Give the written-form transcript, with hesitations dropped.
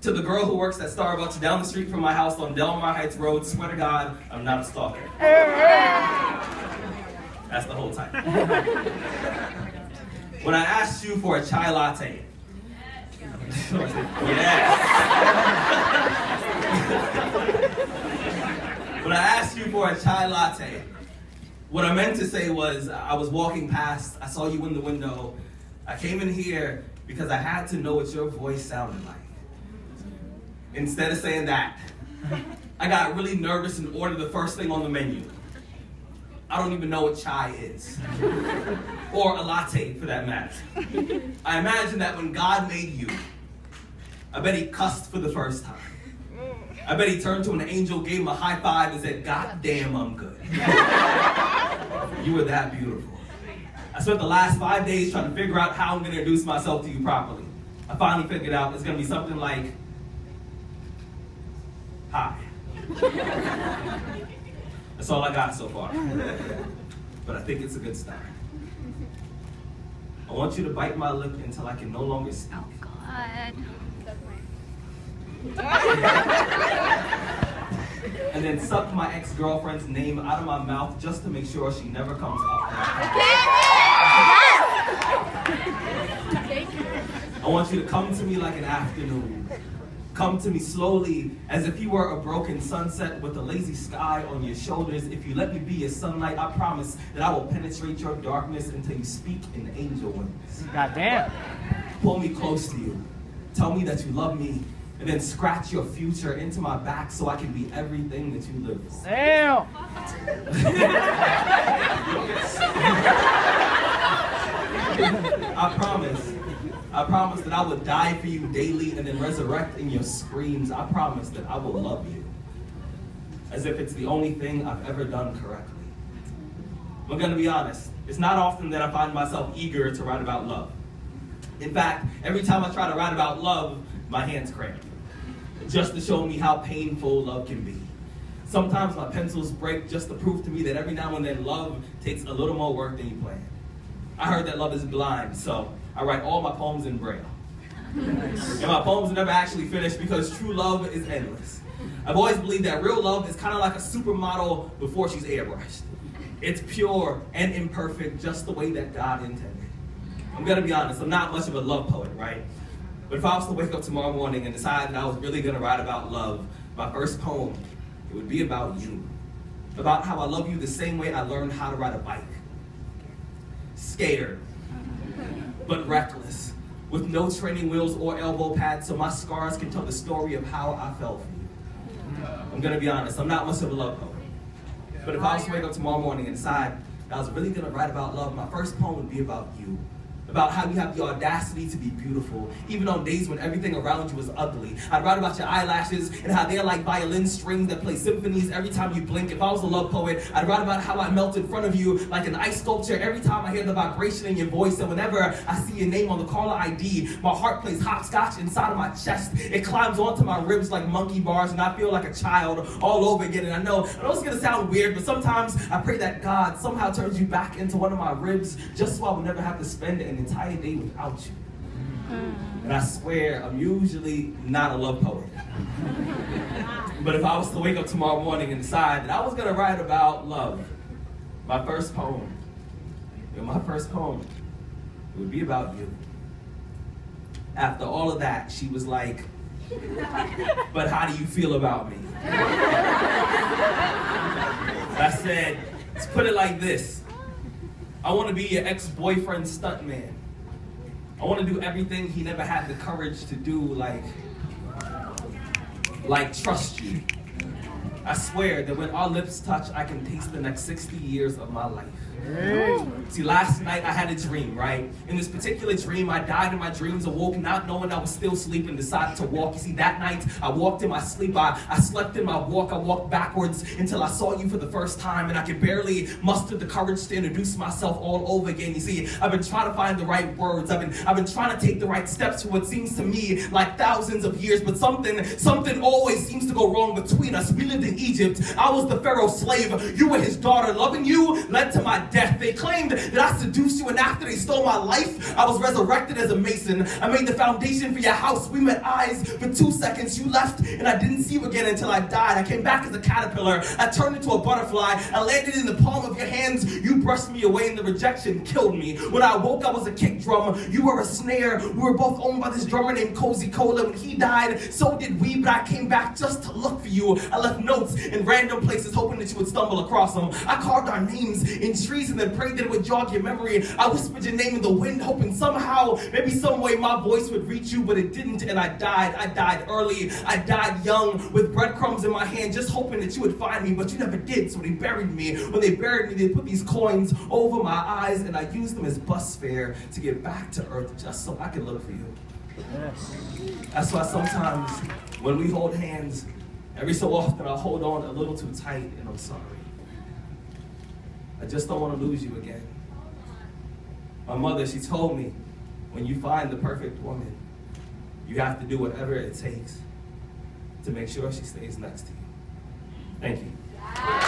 To the girl who works at Starbucks down the street from my house on Delmar Heights Road, swear to God, I'm not a stalker. That's the whole time. When I asked you for a chai latte, yes. When I asked you for a chai latte, what I meant to say was I was walking past, I saw you in the window, I came in here because I had to know what your voice sounded like. Instead of saying that, I got really nervous and ordered the first thing on the menu. I don't even know what chai is. Or a latte, for that matter. I imagine that when God made you, I bet he cussed for the first time. I bet he turned to an angel, gave him a high five, and said, "God damn, I'm good." You were that beautiful. I spent the last 5 days trying to figure out how I'm going to introduce myself to you properly. I finally figured out it's going to be something like, "Hi." That's all I got so far. But I think it's a good start. I want you to bite my lip until I can no longer speak. Oh, God. And then suck my ex-girlfriend's name out of my mouth just to make sure she never comes up. I want you to come to me like an afternoon. Come to me slowly, as if you were a broken sunset with a lazy sky on your shoulders. If you let me be your sunlight, I promise that I will penetrate your darkness until you speak in angel wings. Goddamn. Pull me close to you. Tell me that you love me, and then scratch your future into my back so I can be everything that you live for. Damn. I promise that I will die for you daily and then resurrect in your screams. I promise that I will love you as if it's the only thing I've ever done correctly. I'm gonna be honest, it's not often that I find myself eager to write about love. In fact, every time I try to write about love, my hands cramp, just to show me how painful love can be. Sometimes my pencils break just to prove to me that every now and then love takes a little more work than you planned. I heard that love is blind, so I write all my poems in Braille. And my poems are never actually finished because true love is endless. I've always believed that real love is kind of like a supermodel before she's airbrushed. It's pure and imperfect, just the way that God intended. I'm gonna be honest, I'm not much of a love poet, right? But if I was to wake up tomorrow morning and decide that I was really gonna write about love, my first poem, it would be about you. About how I love you the same way I learned how to ride a bike. Scared, but reckless, with no training wheels or elbow pads, so my scars can tell the story of how I felt for you. I'm gonna be honest, I'm not much of a love poet. But if I was to wake up tomorrow morning and decide that I was really gonna write about love, my first poem would be about you. About how you have the audacity to be beautiful, even on days when everything around you is ugly. I'd write about your eyelashes and how they're like violin strings that play symphonies every time you blink. If I was a love poet, I'd write about how I melt in front of you like an ice sculpture every time I hear the vibration in your voice. And whenever I see your name on the caller ID, my heart plays hopscotch inside of my chest. It climbs onto my ribs like monkey bars, and I feel like a child all over again. And I know it's gonna sound weird, but sometimes I pray that God somehow turns you back into one of my ribs just so I will never have to spend an entire day without you. And I swear, I'm usually not a love poet. But if I was to wake up tomorrow morning and decide that I was gonna write about love, my first poem, it would be about you. After all of that, she was like, "But how do you feel about me?" I said, "Let's put it like this. I want to be your ex-boyfriend's stuntman. I want to do everything he never had the courage to do, like trust you. I swear that when our lips touch, I can taste the next 60 years of my life." See, last night I had a dream, right? In this particular dream, I died in my dreams, awoke not knowing I was still sleeping, decided to walk. You see, that night I walked in my sleep, I slept in my walk, I walked backwards until I saw you for the first time, and I could barely muster the courage to introduce myself all over again. You see, I've been trying to find the right words, I've been trying to take the right steps for what seems to me like thousands of years, but something always seems to go wrong between us. We lived in Egypt, I was the Pharaoh's slave, you were his daughter. Loving you led to my death. They claimed that I seduced you, and after they stole my life, I was resurrected as a mason. I made the foundation for your house. We met eyes for 2 seconds. You left, and I didn't see you again until I died. I came back as a caterpillar. I turned into a butterfly. I landed in the palm of your hands. You brushed me away, and the rejection killed me. When I woke, I was a kick drum. You were a snare. We were both owned by this drummer named Cozy Cola. When he died, so did we, but I came back just to look for you. I left notes in random places, hoping that you would stumble across them. I carved our names in trees and then prayed that it would jog your memory. I whispered your name in the wind, hoping somehow, maybe some way, my voice would reach you, but it didn't, and I died. I died early. I died young, with breadcrumbs in my hand, just hoping that you would find me, but you never did, so they buried me. When they buried me, they put these coins over my eyes, and I used them as bus fare to get back to earth, just so I could look for you. Yes. That's why sometimes when we hold hands, every so often I hold on a little too tight, and I'm sorry. I just don't want to lose you again. My mother, she told me, when you find the perfect woman, you have to do whatever it takes to make sure she stays next to you. Thank you.